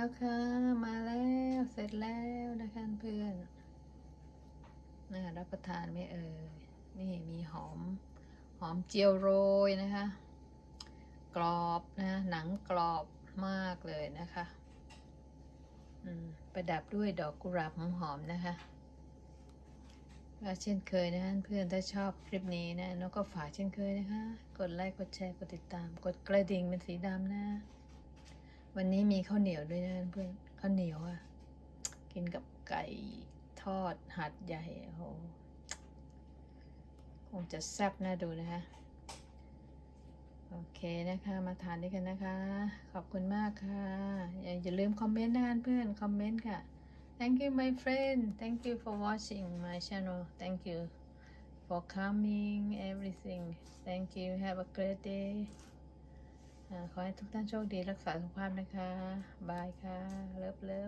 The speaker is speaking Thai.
แล้วค่ะมาแล้วเสร็จแล้วนะคะเพื่อนน่ารับประทานไหมเอ่ยนี่มีหอมเจียวโรยนะคะกรอบนะหนังกรอบมากเลยนะคะประดับด้วยดอกกุหลาบหอมๆนะคะก็เช่นเคยนะเพื่อนถ้าชอบคลิปนี้นะนกก็ฝากเช่นเคยนะคะกดไลค์กดแชร์กดติดตามกดกระดิ่งเป็นสีดำนะวันนี้มีข้าวเหนียวด้วยนะเพื่อนข้าวเหนียวอ่ะกินกับไก่ทอดหัดใหญ่โอ้โหคงจะแซ่บน่าดูนะคะโอเคนะคะมาทานด้วยกันนะคะขอบคุณมากค่ะอย่าลืมคอมเมนต์นะเพื่อนคอมเมนต์ค่ะ Thank you my friend Thank you for watching my channel Thank you for coming everything Thank you have a great day ขอให้ทุกท่านโชคดีรักษาสุขภาพนะคะบายค่ะเลิฟ